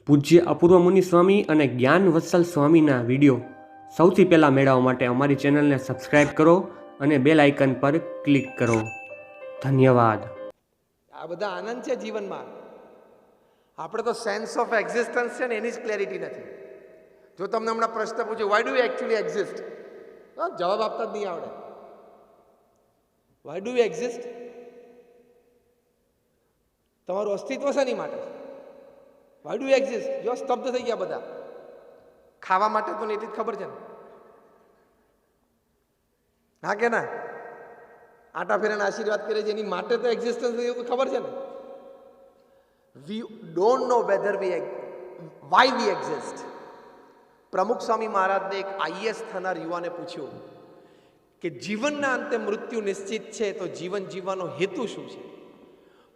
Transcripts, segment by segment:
પૂજ્ય અપૂર્વ મુનિ સ્વામી અને જ્ઞાન વત્સલ સ્વામીના વિડીયો સૌથી પહેલાં મેળવવા માટે અમારી ચેનલને સબસ્ક્રાઈબ કરો અને બેલ આઇકન પર ક્લિક કરો. ધન્યવાદ. આ બધા આનંદ છે જીવનમાં. આપણે તો સેન્સ ઓફ એક્ઝિસ્ટન્સ છે ને એની જ ક્લેરિટી નથી. જો તમને હમણાં પ્રશ્ન પૂછ્યો why do you actually exist, જવાબ આપતા જ નહીં આવડે. વાય ડુ યુ એક્ઝિસ્ટ, તમારું અસ્તિત્વ શેની માટે? Why do you exist? જો સ્તબ્ધ થઈ ગયા બધા. ખાવા માટે તો એટલી જ ખબર છે ને, હા કે ના? આટા ફેરાને આશીર્વાદ કરે છે એની માટે તો એક્ઝિસ્ટન્સ એવું ખબર છે ને. We don't know whether why we exist. Pramukh Swami મહારાજને એક આઈએએસ થનાર યુવાને પૂછ્યું કે જીવનના અંતે મૃત્યુ નિશ્ચિત છે તો જીવન જીવવાનો હેતુ શું છે?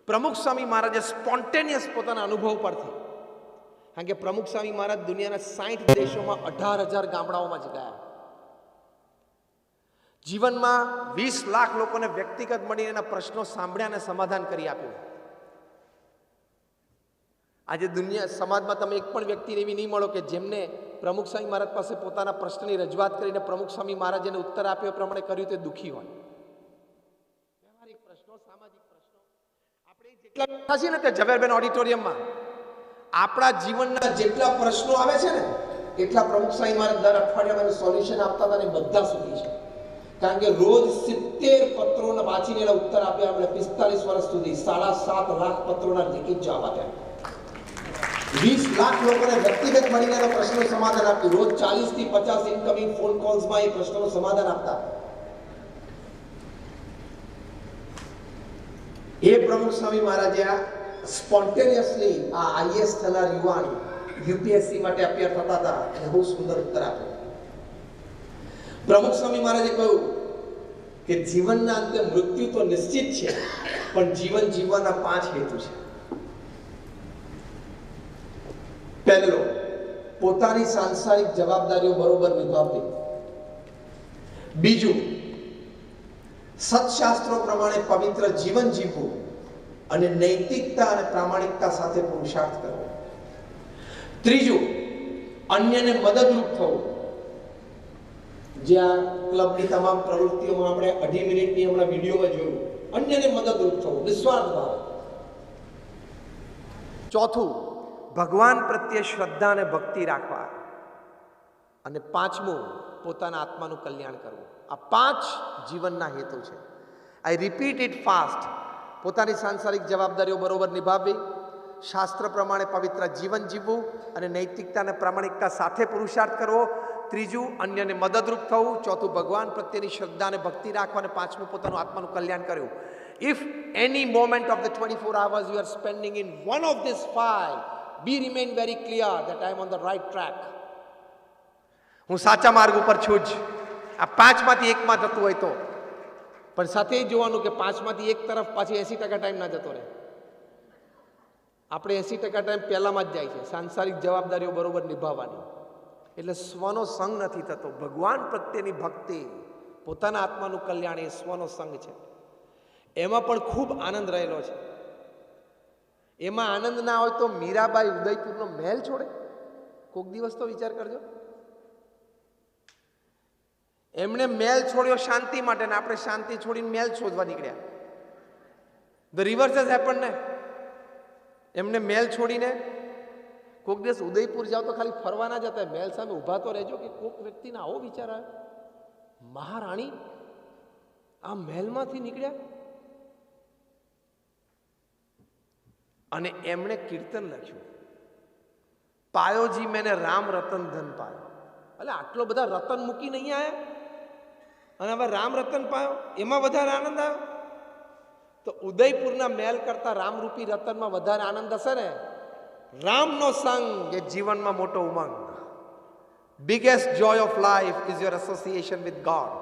પ્રમુખ સ્વામી મહારાજે સ્પોન્ટેનિયસ પોતાના અનુભવ પરથી, કારણ કે પ્રમુખ સ્વામી મહારાજ દુનિયાના 60 દેશોમાં 18,000 ગામડાઓમાં જ ગયા. જીવનમાં 20 લાખ લોકોને વ્યક્તિગત મળીને એના પ્રશ્નો સાંભળ્યા અને સમાધાન કરી આપ્યું. આજે દુનિયા સમાજમાં તમે એક પણ વ્યક્તિને એવી નહીં મળો કે જેમને પ્રમુખ સ્વામી મહારાજ પાસે પોતાના પ્રશ્નની રજૂઆત કરીને પ્રમુખ સ્વામી મહારાજ એને ઉત્તર આપ્યો એ પ્રમાણે કર્યું તે દુઃખી હોય. વ્યવહારિક પ્રશ્નો, સામાજિક પ્રશ્નો આપણે જેટલા બેઠા છીએ ને તે ઝવેરબેન ઓડિટોરિયમમાં, આપણા જીવનના જેટલા પ્રશ્નો આવે છે ને એટલા પ્રમુખ સ્વામી મહારાજ દર અઠવાડિયામાં એનું સોલ્યુશન આપતા હતા અને બધા સુધી છે. કારણ કે રોજ 70 પત્રોને વાંચીને એના ઉત્તર આપ્યા. આપણે 45 વર્ષ સુધી 7.5 લાખ પત્રોના લિખિત જવાબ આપ્યા. 20 લાખ લોકોને વ્યક્તિગત મળીને એના પ્રશ્નનું સમાધાન આપ્યું. રોજ 40 થી 50 ઇનકમિંગ ફોન કોલ્સમાં એ પ્રશ્નનું સમાધાન આપતા. એ પ્રમુખ સ્વામી મહારાજે આ સ્પોન્ટેનિયસલી આ આઈએએસ થનાર યુવાન યુપીએસસી માટે અપિયર થતા હતા અને બહુ સુંદર ઉત્તર આપ્યો. પ્રમુખ સ્વામી મહારાજે કહ્યું કે જીવનના અંતે મૃત્યુ તો નિશ્ચિત છે, પણ જીવન જીવવાના 5 હેતુ છે. પહેલો, પોતાની સાંસારિક જવાબદારીઓ બરોબર નિભાવવી. બીજું, સત્શાસ્ત્રો પ્રમાણે પવિત્ર જીવન જીવવું અને નૈતિકતા અને પ્રામાણિકતા સાથે પુરુષાર્થ કરવો. ત્રીજું, અન્યને મદદરૂપ થવું. જ્યાં ક્લબની તમામ પ્રવૃત્તિઓમાં આપણે 2.5 મિનિટની હમણાં વિડીયોમાં જોયું, અન્યને મદદરૂપ થવું, નિસ્વાર્થ ભાવ. ચોથું, ભગવાન પ્રત્યે શ્રદ્ધા અને ભક્તિ રાખવા. અને પાંચમું, પોતાના આત્માનું કલ્યાણ કરવું. આ 5 જીવનના હેતુ છે. આઈ રિપીટ ઇટ ફાસ્ટ. પોતાની સાંસારિક જવાબદારીઓ બરોબર નિભાવવી, શાસ્ત્ર પ્રમાણે પવિત્ર જીવન જીવવું અને નૈતિકતા અને પ્રામાણિકતા સાથે પુરુષાર્થ કરવો. ત્રીજું, અન્યને મદદરૂપ થવું. ચોથું, ભગવાન પ્રત્યેની શ્રદ્ધા અને ભક્તિ રાખવા. અને પાંચમું, પોતાનું આત્માનું કલ્યાણ કરવું. If any moment of the 24 hours you are spending in one of these 5, be remain very clear that I am on the right track. હું સાચા માર્ગ ઉપર છું જ. આ 5 માંથી એકમાં જતું હોય તો પણ સાથે જોવાનું કે 5 માંથી એક તરફ પાછી 80% ટાઈમ ના જતો રહે. આપણે 80% ટાઈમ પહેલામાં જ જાય છે, સાંસારિક જવાબદારીઓ બરોબર નિભાવવાની. એટલે સ્વનો સંગ નથી થતો. ભગવાન પ્રત્યેની ભક્તિ, પોતાના આત્માનું કલ્યાણ એ સ્વનો સંગ છે. એમાં પણ ખૂબ આનંદ રહેલો છે. એમાં આનંદ ના હોય તો મીરાબાઈ ઉદયપુરનો મહેલ છોડે? કોઈક દિવસ તો વિચાર કરજો. એમણે મહેલ છોડ્યો શાંતિ માટે ને આપણે શાંતિ છોડીને મહેલ શોધવા નીકળ્યા. ધ રિવર્સ હેઝ હેપન્ડ ને. એમને મહેલ છોડીને કોઈક દિવસ ઉદયપુર જાઓ તો ખાલી ફરવા ના જતા, મહેલ સામે ઊભા તો રહેજો કે કોઈક વ્યક્તિને આવો વિચાર આવ્યો, મહારાણી આ મહેલમાંથી નીકળ્યા. અને એમણે કીર્તન લખ્યું, પાયોજી મેને રામ રતન ધન પાયો. એટલે આટલો બધા રતન મૂકીને નહીં આવ્યા અને હવે રામ રતન પાયો, એમાં વધારે આનંદ આવ્યો. તો ઉદયપુરના મહેલ કરતા રામરૂપી રતનમાં વધારે આનંદ હશે ને. રામનો સંગ એ જીવનમાં મોટો ઉમંગ. Biggest joy of life is your association with God.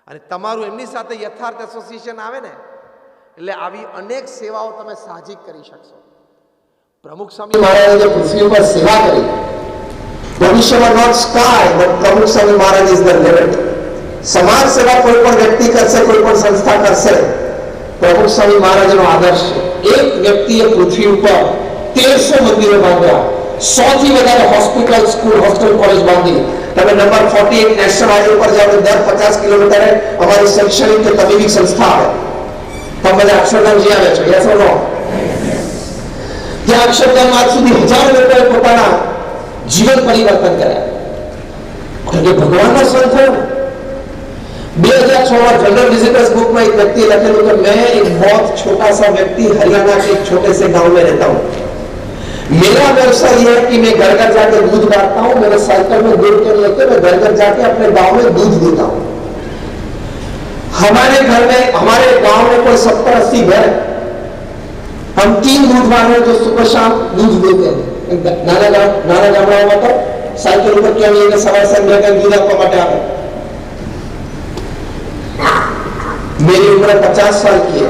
અને તમારું એમની સાથે યથાર્થ એસોસિએશન આવે ને એટલે આવી અનેક સેવાઓ તમે સાહજિક કરી શકશો. પ્રમુખ સ્વામી મહારાજે પૃથ્વી ઉપર સેવા કરી. ભવિષ્યમાં નોટ સ્કાય બટ પ્રમુખ Swami Maharaj is the limit. સમાજ સેવા કોઈ પણ વ્યક્તિ કરશે, કોઈ પણ સંસ્થા કરશે, પ્રમુખ સ્વામી મહારાજનો આદર્શ છે. એક વ્યક્તિએ પૃથ્વી ઉપર 1300 મંદિરો બાંધ્યા, 100 થી વધારે હોસ્પિટલ, સ્કૂલ, હોસ્ટેલ, કોલેજ બાંધી. તમે નંબર 48 નેશનલ હાઈવે પર જાઓ તો દર 50 કિલોમીટરે અમારી શૈક્ષણિક કે તબીબી સંસ્થા આવે. તમે બધા અક્ષરધામ જઈ આવ્યા છો? યસ ઓર નો? ત્યાં અક્ષરધામ આજ સુધી હજારો લોકોએ પોતાના જીવન પરિવર્તન કર્યા, કારણ કે ભગવાનનો સંત થયો ને. 2006 में जनरल विजिटर्स बुक में एक व्यक्ति लिखेलू कि मैं एक बहुत छोटा सा व्यक्ति हरियाणा के एक छोटे से गांव में रहता हूं, मेरा व्यवसाय यह है कि मैं घर घर जाके दूध बांटता हूं, मेरे साइकिल में दूध के लेके मैं घर घर जाके अपने गांव में दूध देता हूं. हमारे घर में, हमारे गांव में कोई 70-80 घर है. हम 3 दूध वाले जो सुबह शाम दूध देते हैं. नाना गामडाओं में तो साइकिल पर क्या लेके सवार संध्या का दूध आपको માટે આવે. मेरी उम्र 50 साल की है.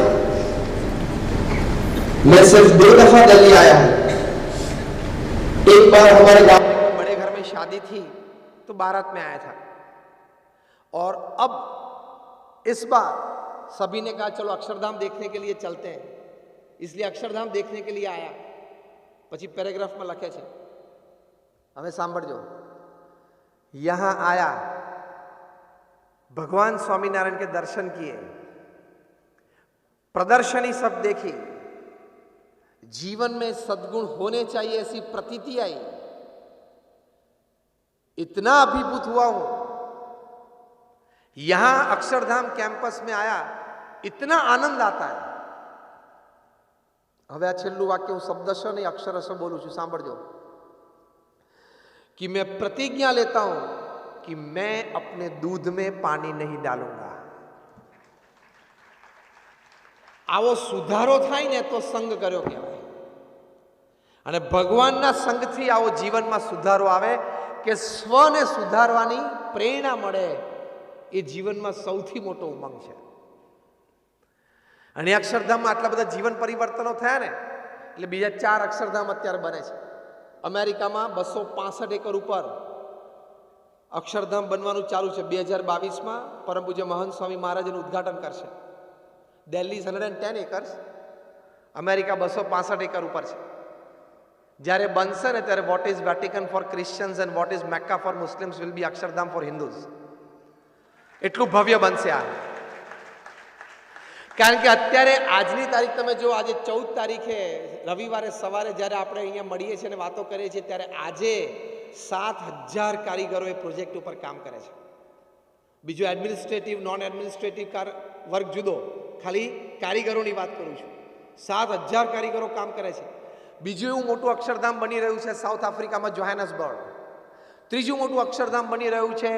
मैं सिर्फ 2 दफा दिल्ली आया हूं. एक बार हमारे गांव में बड़े घर में शादी थी तो बारात में आया था, और अब इस बार सभी ने कहा चलो अक्षरधाम देखने के लिए चलते हैं, इसलिए अक्षरधाम देखने के लिए आया. પછી પેરેગ્રાફ में લખે છે, હવે સાંભળજો. यहां आया, भगवान स्वामीनारायण के दर्शन किए, प्रदर्शनी सब देखी, जीवन में सद्गुण होने चाहिए ऐसी प्रतीति आई. इतना अभिभूत हुआ हूं. यहां अक्षरधाम कैंपस में आया, इतना आनंद आता है. હવે આ છેલ્લું વાક્ય હું શબ્દશઃ નહીં અક્ષરશઃ બોલું છું, સાંભળજો. कि मैं प्रतिज्ञा लेता हूं कि मैं अपने दूध में पानी नहीं डालूंगा. આવો સુધારો થાય ને તો સંગ કર્યો કહેવાય. અને ભગવાનના સંગથી આવો જીવનમાં સુધારો આવે કે સ્વને સુધારવાની પ્રેરણા મળે, એ જીવનમાં સૌથી મોટો ઉમંગ છે. અને અક્ષરધામમાં આટલા બધા જીવન પરિવર્તનો થયા ને, એટલે બીજા 4 અક્ષરધામ અત્યારે બને છે. અમેરિકામાં 265 એકર ઉપર અક્ષરધામ બનવાનું ચાલુ છે. 2022માં પરમ પૂજ્ય મહંત સ્વામી મહારાજ એનું ઉદ્ઘાટન કરશે. દિલ્હી 110 એકર્સ, અમેરિકા 265 એકર ઉપર છે. જ્યારે બનશે ને ત્યારે what is Vatican for Christians and what is Mecca for Muslims will be Akshardham for Hindus. એટલું ભવ્ય બનશે આ. કારણ કે અત્યારે આજની તારીખ તમે જો, આજે 14 તારીખે રવિવારે સવારે જ્યારે આપણે અહીંયા મળીએ છીએ અને વાતો કરીએ છીએ, ત્યારે આજે 7000 કારીગરો એ પ્રોજેક્ટ ઉપર કામ કરે છે. બીજું એડમિનિસ્ટ્રેટિવ, નોન એડમિનિસ્ટ્રેટિવ વર્ક જુદો, ખાલી કારીગરોની વાત કરું છું. 7000 કારીગરો કામ કરે છે. બીજું એવું મોટું અક્ષરધામ બની રહ્યું છે સાઉથ આફ્રિકામાં, જોહાનસબર્ગ. ત્રીજું મોટું અક્ષરધામ બની રહ્યું છે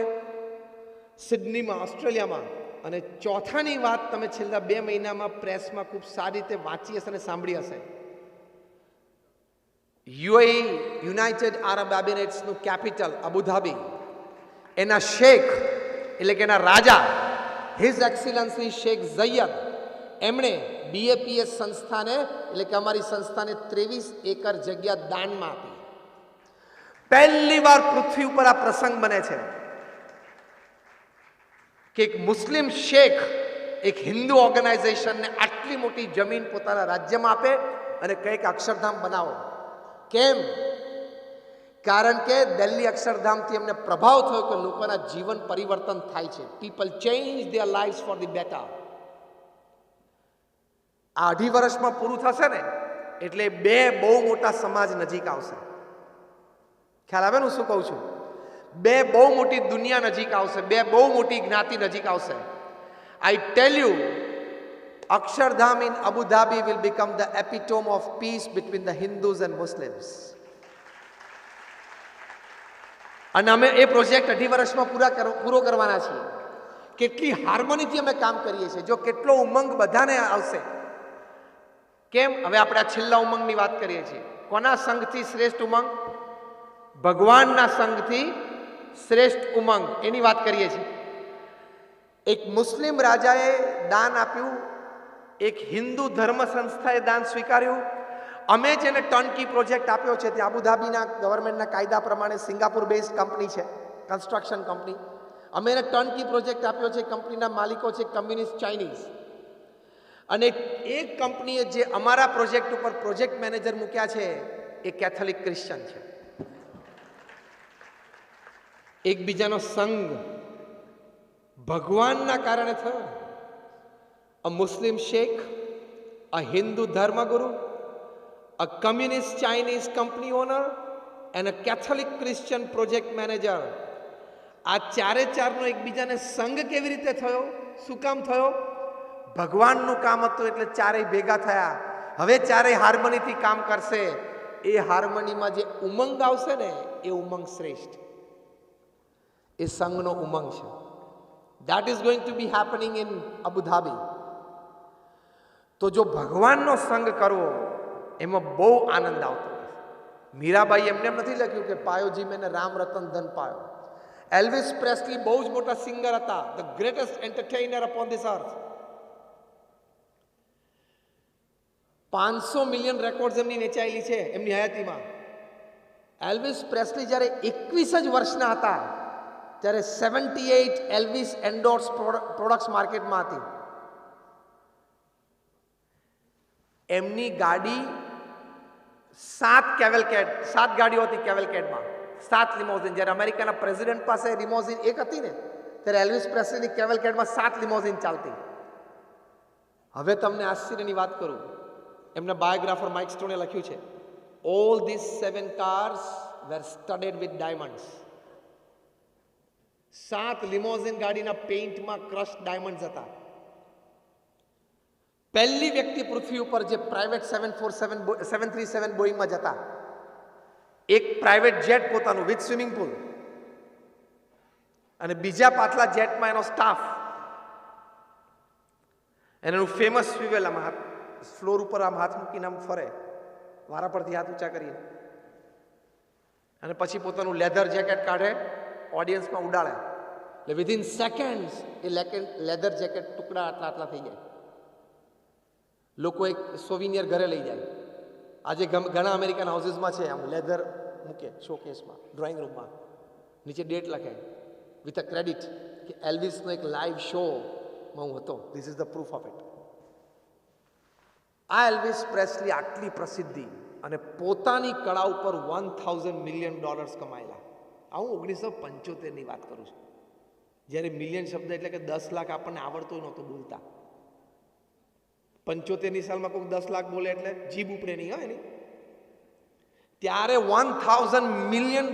સિડનીમાં, ઓસ્ટ્રેલિયામાં. અને ચોથાની વાત તમે છેલ્લા 2 મહિનામાં પ્રેસમાં ખૂબ સારી રીતે વાંચી હશે અને સાંભળી હશે. યુએઈ, યુનાઇટેડ આરબ એમિરેટ્સનું કેપિટલ અબુધાબી, એના શેખ એટલે કે એના રાજા હિઝ એક્સિલન્સી શેખ ઝૈયદ, એમણે બીએપીએસ સંસ્થાને એટલે કે અમારી સંસ્થાને 23 એકર જગ્યા દાનમાં આપી. પહેલી વાર પૃથ્વી ઉપર આ પ્રસંગ બને છે કે એક મુસ્લિમ શેખ એક હિન્દુ ઓર્ગેનાઇઝેશનને આટલી મોટી જમીન પોતાના રાજ્યમાં આપે અને કંઈક અક્ષરધામ બનાવો. કેમ? કારણ કે દિલ્હી અક્ષરધામથી એમને પ્રભાવ થયો કે લોકોના જીવન પરિવર્તન થાય છે. People change their lives for the better. આ 2.5 વર્ષમાં પૂરું થશે ને એટલે 2 બહુ મોટા સમાજ નજીક આવશે. ખ્યાલ આવે ને હું શું કહું છું? 2 બહુ મોટી દુનિયા નજીક આવશે, 2 બહુ મોટી જ્ઞાતિ નજીક આવશે. I tell you, Akshardham in Abu Dhabi will become the epitome of peace between the Hindus and Muslims. અને અમે એ પ્રોજેક્ટ 2.5 વર્ષમાં પૂરો કરવાના છીએ. કેટલી હાર્મોનીથી અમે કામ કરીએ છીએ, જો કેટલો ઉમંગ બધાને આવશે. કેમ? હવે આપણે આ છેલ્લા ઉમંગની વાત કરીએ છીએ. કોના સંઘથી શ્રેષ્ઠ ઉમંગ? ભગવાનના સંઘથી શ્રેષ્ઠ ઉમંગ, એની વાત કરીએ છીએ. એક મુસ્લિમ રાજાએ દાન આપ્યું, એક હિન્દુ ધર્મ સંસ્થાએ દાન સ્વીકાર્યું. અમે જેને ટર્નકી પ્રોજેક્ટ આપ્યો છે તે અબુધાબીના ગવર્મેન્ટના કાયદા પ્રમાણે સિંગાપુર બેઝડ કંપની છે, કન્સ્ટ્રક્શન કંપની. અમે એને ટર્નકી પ્રોજેક્ટ આપ્યો છે. કંપનીના માલિકો છે કમ્યુનિસ્ટ ચાઇનીઝ. અને એક કંપનીએ જે અમારા પ્રોજેક્ટ ઉપર પ્રોજેક્ટ મેનેજર મૂક્યા છે એ કેથોલિક ક્રિશ્ચન છે. એકબીજાનો સંગ ભગવાનના કારણે થયો. A Muslim sheikh, a Hindu ધર્મગુરુ, a communist Chinese company owner and a Catholic Christian project manager. આ ચારે ચારનો એકબીજાને સંગ કેવી રીતે થયો? શું કામ થયો? ભગવાનનું કામ હતું એટલે ચારેય ભેગા થયા. હવે ચારેય હાર્મનીથી કામ કરશે. એ હાર્મનીમાં જે ઉમંગ આવશે ને એ ઉમંગ શ્રેષ્ઠ, એ સંઘનો ઉમંગ છે. That is going to be happening in Abu Dhabi. તો જો ભગવાનનો સંગ કરવો એમાં બહુ આનંદ આવતો. મીરાબાઈ એમને એમ નથી લખ્યું કે પાયોજી મેને રામ રતન ધન પાયો. એલ્વિસ પ્રેસ્લી બહુ જ મોટા સિંગર હતા, the greatest entertainer upon this earth. 500 million records એમની વેચાયેલી છે એમની હયાતીમાં. એલ્વિસ પ્રેસ્લી જ્યારે 21 જ વર્ષના હતા ત્યારે 78 એલ્વિસ એન્ડોર્સ પ્રોડક્ટ્સ માર્કેટમાં હતી. એમની ગાડી 7 ગાડીઓ હતી કેવેલકેડમાં, 7 લિમોઝિન. જ્યારે અમેરિકાના પ્રેસિડેન્ટ પાસે લિમોઝિન એક હતી ને ત્યારે એલ્વિસ પ્રેસ્લીની કેવેલકેડમાં 7 લિમોઝિન ચાલતી. હવે તમને આશ્ચર્યની વાત કરું, એમના બાયોગ્રાફર માઇક સ્ટોને લખ્યું છે, all this 7 cars were studded with diamonds. 7 limousine ગાડીના પેઇન્ટમાં ક્રશ ડાયમંડ્સ હતા. પહેલી વ્યક્તિ પૃથ્વી ઉપર જે પ્રાઇવેટ 737 બોઈંગમાં જતા, એક પ્રાઇવેટ જેટ પોતાનું વિથ સ્વિમિંગ પુલ, અને બીજા પાછલા જેટમાં એનો સ્ટાફ, એનું ફેમસ સ્વીવેલ આમ હાથ ફ્લોર ઉપર આમ હાથ મૂકીને આમ ફરે, વારા પરથી હાથ ઊંચા કરીને, અને પછી પોતાનું લેધર જેકેટ કાઢે, ઓડિયન્સમાં ઉડાડે. એટલે વિધિન સેકન્ડ્સ એ લેધર જેકેટ ટુકડા આટલા થઈ જાય. લોકો એક સોવિનિયર ઘરે લઈ જાય. આજે ઘણા અમેરિકન હાઉસીસમાં છે, આમ લેધર મૂકે શોકેસમાં, ડ્રોઈંગ રૂમમાં, નીચે ડેટ લખે વિથ અ ક્રેડિટ કે એલ્વિસનો એક લાઈવ શોમાં હું હતો, this is the proof of it. આ એલ્વિસ પ્રેસ્લી આટલી પ્રસિદ્ધિ અને પોતાની કળા ઉપર $1,000 મિલિયન કમાયેલા. આ હું 1975ની વાત કરું છું, જ્યારે મિલિયન શબ્દ એટલે કે 10 લાખ આપણને આવડતો નહોતો બોલતા. 75ની સાલમાં કોઈ 10 લાખ બોલે એટલે જીભ ઉપડે નહીં હોય એની. ત્યારે $1,000 મિલિયન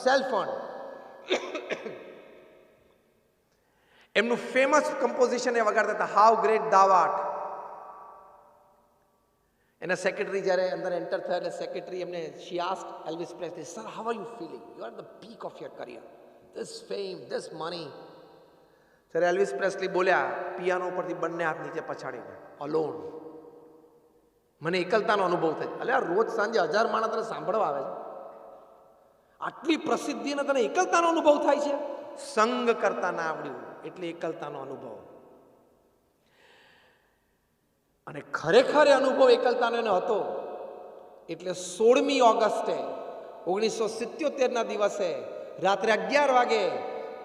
સેલ્ફ ફંડ. એમનું ફેમસ કમ્પોઝિશન એ વગાડતા હતા, હાઉ ગ્રેટ thou art. એના સેક્રેટરી જ્યારે અંદર એન્ટર થયા એટલે સેક્રેટરી એમને she asked Elvis Presley, sir how are you feeling? You are the peak of your career, this fame, this money. ત્યારે એલ્વિસ પ્રેસ્લી બોલ્યા પિયાનો ઉપરથી બંને હાથ નીચે પછાડીને, અલોન. મને એકલતાનો અનુભવ થાય. અલ્યા રોજ સાંજે 1000 માણસ તને સાંભળવા આવે છે, આટલી પ્રસિદ્ધિને તને એકલતાનો અનુભવ થાય છે? સંગ કરતા ના આવડ્યું એટલે એકલતાનો અનુભવ. અને ખરેખર અનુભવ એકલતાનો એનો હતો. એટલે 16મી ઓગસ્ટે 1977ના દિવસે રાત્રે 11 વાગે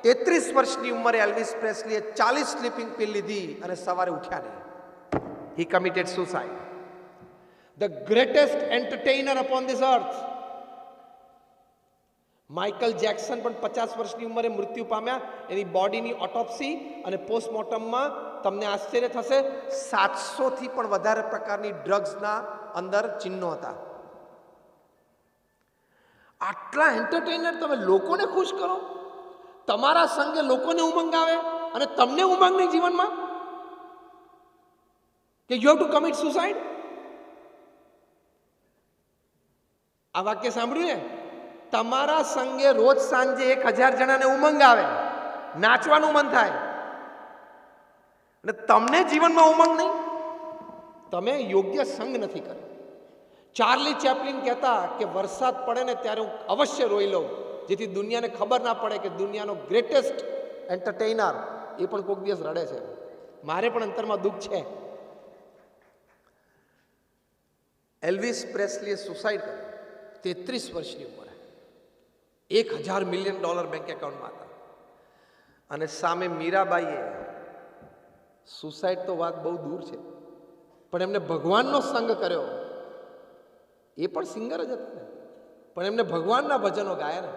33 વર્ષની ઉંમરે એલ્વિસ પ્રેસ્લીએ 40 સ્લીપિંગ પિલ લીધી અને સવારે ઉઠ્યા નહીં. He committed suicide. The greatest entertainer upon this earth. Michael Jackson પણ 50 વર્ષની ઉંમરે મૃત્યુ પામ્યા. એની બોડીની ઓટોપ્સી અને પોસ્ટમોર્ટમમાં તમને આશ્ચર્ય થશે, 700થી પણ વધારે પ્રકારની ડ્રગ્સના અંદર ચિહ્નો હતા. આટલા એન્ટરટેઇનર તમે લોકોને ખુશ કરો, તમારા સંગે લોકોને ઉમંગ આવે અને તમને ઉમંગ નહીં જીવનમાં કે you have to commit suicide. આ વાક્ય સાંભળ્યું ને? તમારા સંગે રોજ સાંજે 1000 જણાને ઉમંગ આવે, નાચવાનું મન થાય, અને તમને જીવનમાં ઉમંગ નહીં, તમે યોગ્ય સંગ નથી કર્યો. ચાર્લી ચેપ્લિન કહેતા કે વરસાદ પડે ને ત્યારે હું અવશ્ય રોઈ લઉં, જેથી દુનિયાને ખબર ના પડે કે દુનિયાનો ગ્રેટેસ્ટ એન્ટરટેઇનર એ પણ કોઈક દિવસ રડે છે. મારે પણ અંતરમાં દુઃખ છે. એલ્વિસ પ્રેસ્લીએ સુસાઇડ કર્યો 33 વર્ષની ઉંમરે. $1,000 મિલિયન બેંક એકાઉન્ટમાં હતા. અને સામે મીરાબાઈએ સુસાઇડ તો વાત બહુ દૂર છે, પણ એમને ભગવાનનો સંગ કર્યો. એ પણ સિંગર જ હતા ને, પણ એમને ભગવાનના ભજનો ગાયા ને.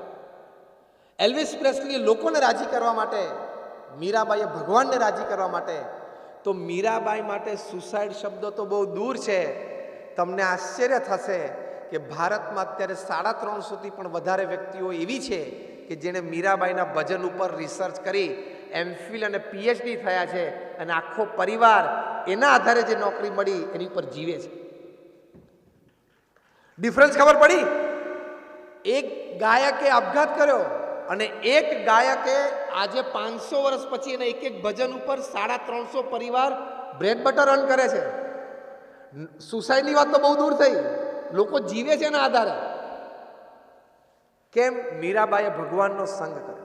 એલ્વિસ પ્રેસ્લીએ લોકોને રાજી કરવા માટે, મીરાબાઈએ ભગવાનને રાજી કરવા માટે. તો મીરાબાઈ માટે સુસાઇડ શબ્દો તો બહુ દૂર છે. તમને આશ્ચર્ય થશે કે ભારતમાં અત્યારે 350થી પણ વધારે વ્યક્તિઓ એવી છે કે જેણે મીરાબાઈના ભજન ઉપર રિસર્ચ કરી એમફિલ અને પીએચડી થયા છે, અને આખો પરિવાર એના આધારે જે નોકરી મળી એની ઉપર જીવે છે. ડિફરન્સ ખબર પડી? એક ગાયકે આપઘાત કર્યો અને એક ગાયકે આજે 500 વર્ષ પછી એના એક એક ભજન ઉપર 350 પરિવાર બ્રેડ બટર અર્ન કરે છે. સુસાઇડની વાત તો બહુ દૂર થઈ, લોકો જીવે છે એના આધારે. કેમ? મીરાબાઈએ ભગવાનનો સંગ કર્યો.